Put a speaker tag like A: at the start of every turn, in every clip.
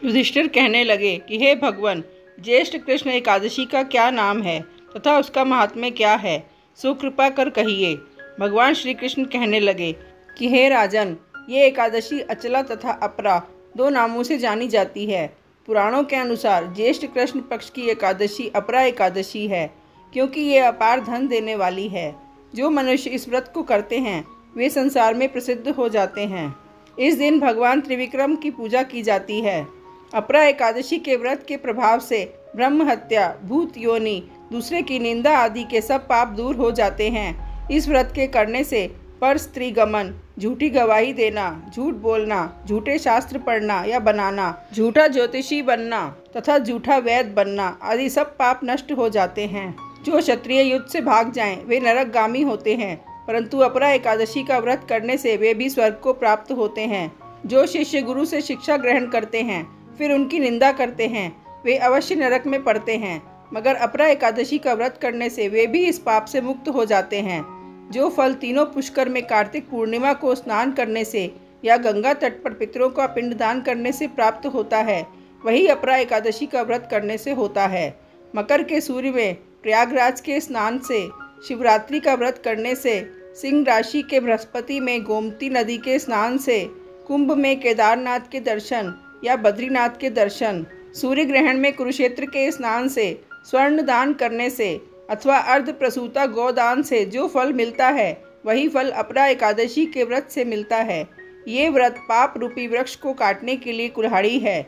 A: युधिष्ठिर कहने लगे कि हे भगवान, ज्येष्ठ कृष्ण एकादशी का क्या नाम है तथा उसका महात्म्य क्या है, सो कृपा कर कहिए। भगवान श्री कृष्ण कहने लगे कि हे राजन, ये एकादशी अचला तथा अपरा दो नामों से जानी जाती है। पुराणों के अनुसार ज्येष्ठ कृष्ण पक्ष की एकादशी अपरा एकादशी है, क्योंकि ये अपार धन देने वाली है। जो मनुष्य इस व्रत को करते हैं वे संसार में प्रसिद्ध हो जाते हैं। इस दिन भगवान त्रिविक्रम की पूजा की जाती है। अपरा एकादशी के व्रत के प्रभाव से ब्रह्म हत्या, भूत योनि, दूसरे की निंदा आदि के सब पाप दूर हो जाते हैं। इस व्रत के करने से पर स्त्री गमन, झूठी गवाही देना, झूठ बोलना, झूठे शास्त्र पढ़ना या बनाना, झूठा ज्योतिषी बनना तथा झूठा वैद्य बनना आदि सब पाप नष्ट हो जाते हैं। जो क्षत्रिय युद्ध से भाग जाएं वे नरकगामी होते हैं, परंतु अपरा एकादशी का व्रत करने से वे भी स्वर्ग को प्राप्त होते हैं। जो शिष्य गुरु से शिक्षा ग्रहण करते हैं फिर उनकी निंदा करते हैं वे अवश्य नरक में पड़ते हैं, मगर अपरा एकादशी का व्रत करने से वे भी इस पाप से मुक्त हो जाते हैं। जो फल तीनों पुष्कर में कार्तिक पूर्णिमा को स्नान करने से या गंगा तट पर पितरों का पिंडदान करने से प्राप्त होता है, वही अपरा एकादशी का व्रत करने से होता है। मकर के सूर्य में प्रयागराज के स्नान से, शिवरात्रि का व्रत करने से, सिंह राशि के बृहस्पति में गोमती नदी के स्नान से, कुंभ में केदारनाथ के दर्शन या बद्रीनाथ के दर्शन, सूर्य ग्रहण में कुरुक्षेत्र के स्नान से, स्वर्ण दान करने से अथवा अर्ध प्रसूता गोदान से जो फल मिलता है वही फल अपरा एकादशी के व्रत से मिलता है। ये व्रत पाप रूपी वृक्ष को काटने के लिए कुल्हाड़ी है,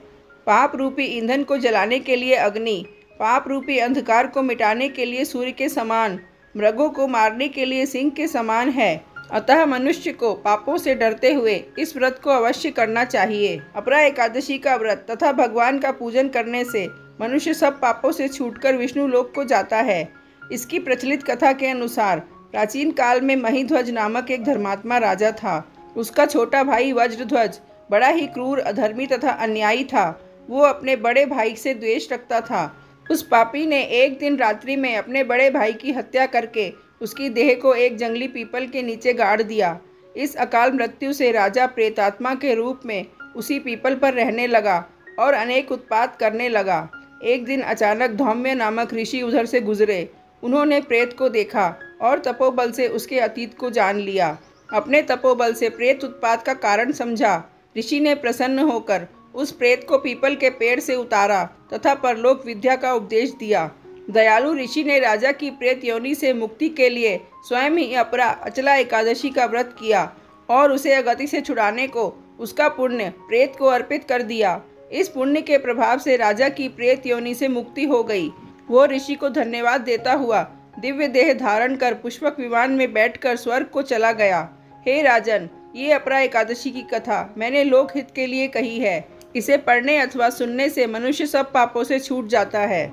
A: पाप रूपी ईंधन को जलाने के लिए अग्नि, पाप रूपी अंधकार को मिटाने के लिए सूर्य के समान, मृगों को मारने के लिए सिंह के समान है। अतः मनुष्य को पापों से डरते हुए इस व्रत को अवश्य करना चाहिए। अपरा एकादशी का व्रत तथा भगवान का पूजन करने से मनुष्य सब पापों से छूटकर विष्णु लोक को जाता है। इसकी प्रचलित कथा के अनुसार प्राचीन काल में महिध्वज नामक एक धर्मात्मा राजा था। उसका छोटा भाई वज्रध्वज बड़ा ही क्रूर, अधर्मी तथा अन्यायी था। वो अपने बड़े भाई से द्वेष रखता था। उस पापी ने एक दिन रात्रि में अपने बड़े भाई की हत्या करके उसकी देह को एक जंगली पीपल के नीचे गाड़ दिया। इस अकाल मृत्यु से राजा प्रेतात्मा के रूप में उसी पीपल पर रहने लगा और अनेक उत्पात करने लगा। एक दिन अचानक धौम्य नामक ऋषि उधर से गुजरे। उन्होंने प्रेत को देखा और तपोबल से उसके अतीत को जान लिया। अपने तपोबल से प्रेत उत्पात का कारण समझा। ऋषि ने प्रसन्न होकर उस प्रेत को पीपल के पेड़ से उतारा तथा परलोक विद्या का उपदेश दिया। दयालु ऋषि ने राजा की प्रेत योनि से मुक्ति के लिए स्वयं ही अपरा अचला एकादशी का व्रत किया और उसे अगति से छुड़ाने को उसका पुण्य प्रेत को अर्पित कर दिया। इस पुण्य के प्रभाव से राजा की प्रेत योनि से मुक्ति हो गई। वो ऋषि को धन्यवाद देता हुआ दिव्य देह धारण कर पुष्पक विमान में बैठकर स्वर्ग को चला गया। हे राजन, ये अपरा एकादशी की कथा मैंने लोकहित के लिए कही है। इसे पढ़ने अथवा सुनने से मनुष्य सब पापों से छूट जाता है।